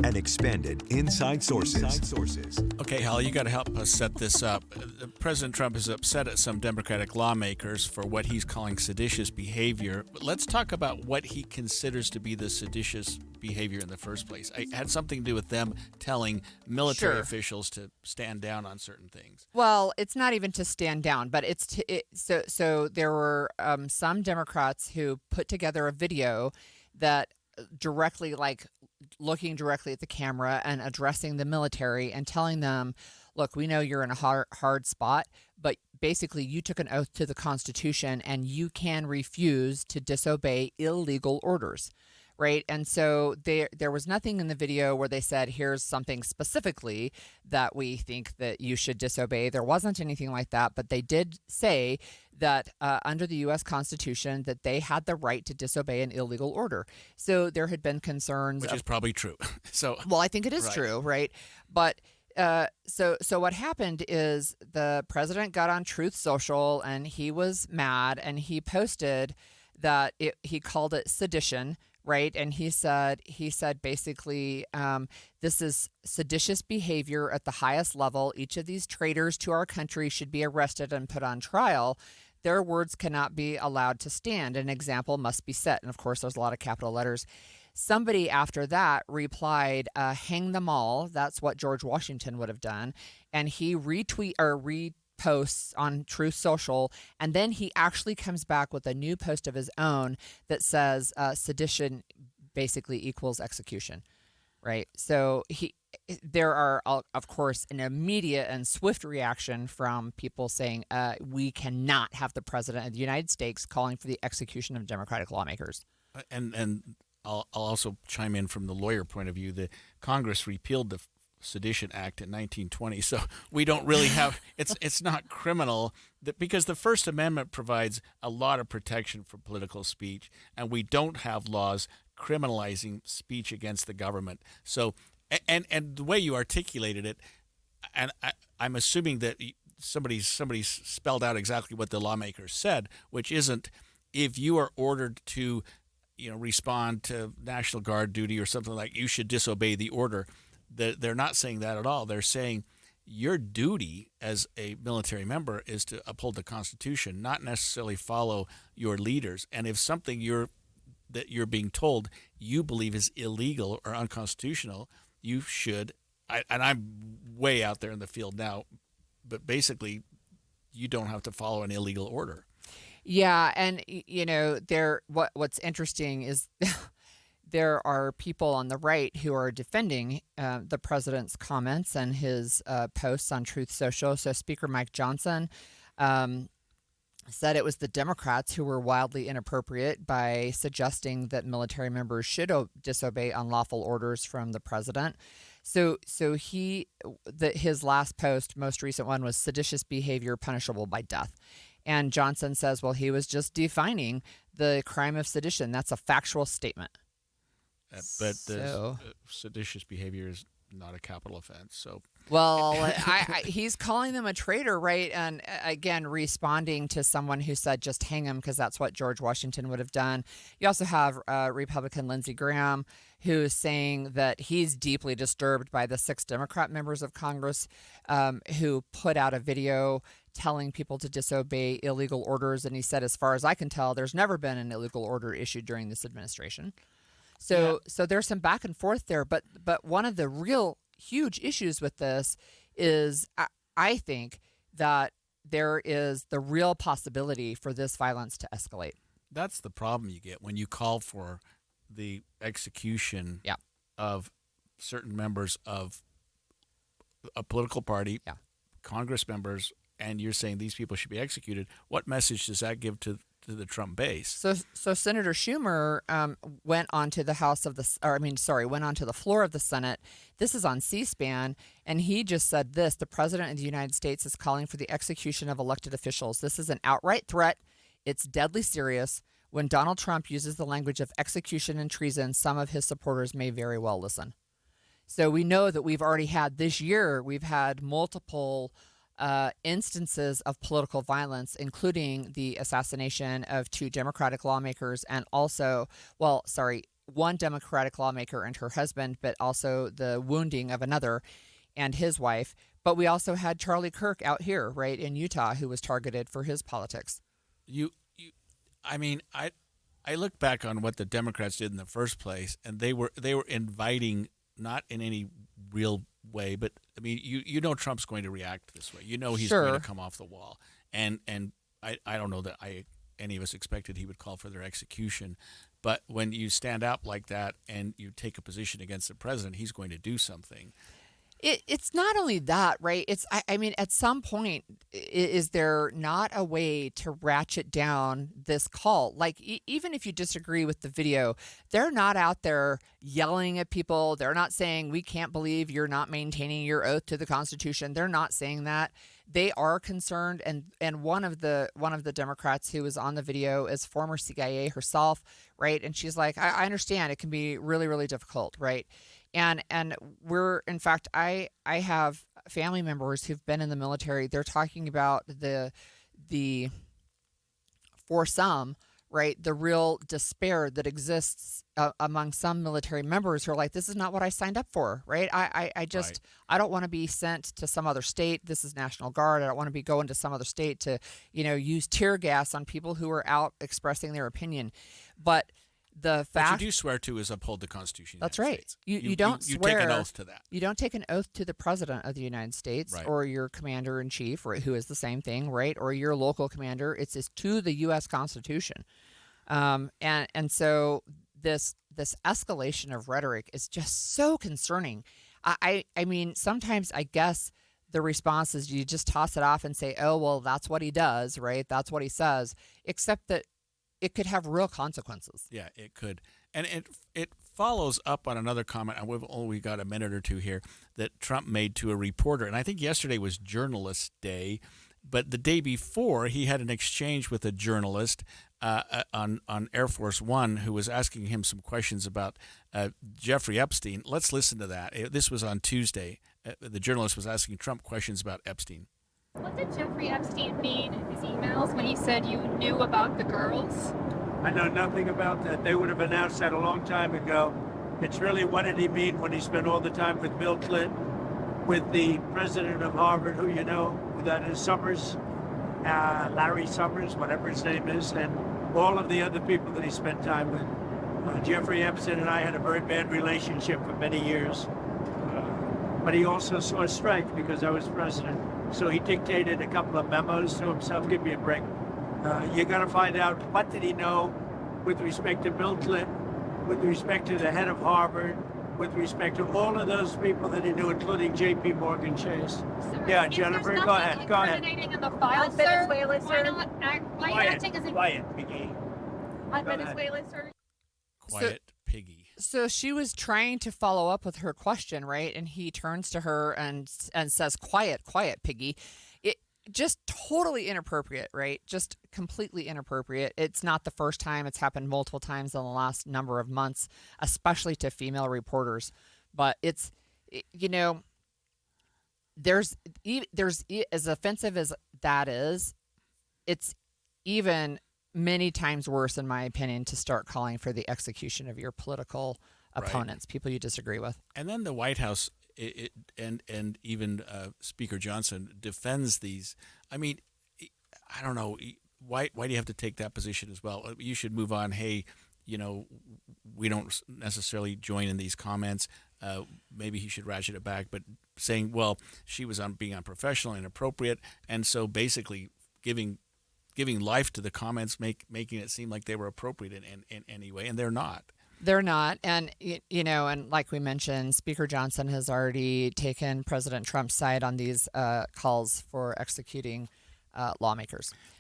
and expanded inside sources. Okay, Hal, you got to help us set this up. President Trump is upset at some Democratic lawmakers for what he's calling seditious behavior. But let's talk about what he considers to be the seditious behavior in the first place. It had something to do with them telling military officials to stand down on certain things. Well, it's not even to stand down, but it's so there were some Democrats who put together a video that directly, like looking directly at the camera and addressing the military and telling them, look, we know you're in a hard spot, but basically you took an oath to the Constitution and you can refuse to disobey illegal orders. Right. And so there was nothing in the video where they said, here's something specifically that we think that you should disobey. There wasn't anything like that. But they did say that under the U.S. Constitution that they had the right to disobey an illegal order. So there had been concerns. Which is probably true. Well, I think it is true. Right. But so what happened is the president got on Truth Social and he was mad and he posted that he called it sedition. Right. And he said basically, this is seditious behavior at the highest level. Each of these traitors to our country should be arrested and put on trial. Their words cannot be allowed to stand. An example must be set. And of course, there's a lot of capital letters. Somebody after that replied, hang them all. That's what George Washington would have done. And he posts on Truth Social, and then he actually comes back with a new post of his own that says sedition basically equals execution, right? So there are, of course, an immediate and swift reaction from people saying we cannot have the president of the United States calling for the execution of Democratic lawmakers. And I'll also chime in from the lawyer point of view. The Congress repealed the Sedition Act in 1920, so we don't really have it's not criminal because the First Amendment provides a lot of protection for political speech, and we don't have laws criminalizing speech against the government. So and the way you articulated it, and I'm assuming that somebody's spelled out exactly what the lawmakers said, which isn't if you are ordered to respond to National Guard duty or something like you should disobey the order. They're not saying that at all. They're saying your duty as a military member is to uphold the Constitution, not necessarily follow your leaders. And if something that you're being told you believe is illegal or unconstitutional, you should. And I'm way out there in the field now, but basically, you don't have to follow an illegal order. Yeah, and what's interesting is. There are people on the right who are defending the president's comments and his posts on Truth Social. So Speaker Mike Johnson said it was the Democrats who were wildly inappropriate by suggesting that military members should disobey unlawful orders from the president. So his last post, most recent one, was seditious behavior punishable by death. And Johnson says, well, he was just defining the crime of sedition. That's a factual statement. But seditious behavior is not a capital offense. So, well, he's calling them a traitor, right? And again, responding to someone who said just hang him because that's what George Washington would have done. You also have Republican Lindsey Graham, who's saying that he's deeply disturbed by the 6 Democrat members of Congress who put out a video telling people to disobey illegal orders. And he said, as far as I can tell, there's never been an illegal order issued during this administration. So there's some back and forth there, but one of the real huge issues with this is I think that there is the real possibility for this violence to escalate. That's the problem you get when you call for the execution of certain members of a political party, Congress members, and you're saying these people should be executed. What message does that give to the Trump base? So Senator Schumer went onto the went onto the floor of the Senate. This is on C-SPAN, and he just said this: the president of the United States is calling for the execution of elected officials. This is an outright threat. It's deadly serious. When Donald Trump uses the language of execution and treason, some of his supporters may very well listen. So we know that we've already had this year, we've had multiple instances of political violence, including the assassination of 2 Democratic lawmakers and also, one Democratic lawmaker and her husband, but also the wounding of another and his wife. But we also had Charlie Kirk out here, right, in Utah, who was targeted for his politics. I mean, I look back on what the Democrats did in the first place, and they were inviting, not in any real way, but I mean, you know Trump's going to react this way. You know he's going to come off the wall, and I don't know that any of us expected he would call for their execution, but when you stand up like that and you take a position against the president, he's going to do something. It's not only that, right? I mean, at some point, is there not a way to ratchet down this call? Like, even if you disagree with the video, they're not out there yelling at people. They're not saying, we can't believe you're not maintaining your oath to the Constitution. They're not saying that. They are concerned. And one of the Democrats who was on the video is former CIA herself, right? And she's like, I understand it can be really, really difficult, right? And we're, in fact, I have family members who've been in the military. They're talking about the for some, right, the real despair that exists among some military members who are like, this is not what I signed up for, right? I just, I don't want to be sent to some other state. This is National Guard. I don't want to be going to some other state to, use tear gas on people who are out expressing their opinion. But the fact what you do swear to is uphold the Constitution. That's right. States. You don't swear. You take an oath to that. You don't take an oath to the President of the United States or your Commander in Chief, who is the same thing, right? Or your local commander. It's to the U.S. Constitution, and so this escalation of rhetoric is just so concerning. I mean, sometimes I guess the response is you just toss it off and say, oh well, that's what he does, right? That's what he says, except that it could have real consequences. Yeah, it could. And it follows up on another comment, and we've only got a minute or two here, that Trump made to a reporter. And I think yesterday was Journalist Day, but the day before he had an exchange with a journalist on Air Force One who was asking him some questions about Jeffrey Epstein. Let's listen to that. This was on Tuesday. The journalist was asking Trump questions about Epstein. What did Jeffrey Epstein mean in his emails when he said you knew about the girls? I know nothing about that. They would have announced that a long time ago. It's really, what did he mean when he spent all the time with Bill Clinton, with the president of Harvard, who you know, that is Summers, Larry Summers, whatever his name is, and all of the other people that he spent time with. Jeffrey Epstein and I had a very bad relationship for many years. But he also saw a strike because I was president. So he dictated a couple of memos to himself. Give me a break. You got to find out, what did he know with respect to Bill Clinton, with respect to the head of Harvard, with respect to all of those people that he knew, including J.P. Morgan Chase. Sir, Yeah, Jennifer, go ahead. Go ahead. In the file, Venezuela, sir. Why acting as a Quiet, Vicky. on Venezuela, sir? Quiet, piggy. So she was trying to follow up with her question, right? And he turns to her and says, quiet, piggy. It just totally inappropriate, right? Just completely inappropriate. It's not the first time. It's happened multiple times in the last number of months, especially to female reporters. But it's, there's as offensive as that is, it's even many times worse, in my opinion, to start calling for the execution of your political opponents, people you disagree with. And then the White House and even Speaker Johnson defends these. I mean, I don't know. Why do you have to take that position as well? You should move on. Hey, we don't necessarily join in these comments. Maybe he should ratchet it back. But saying, well, she was being unprofessional, inappropriate, and so basically giving life to the comments, making it seem like they were appropriate in any way, and they're not. They're not. And, and like we mentioned, Speaker Johnson has already taken President Trump's side on these calls for executing lawmakers.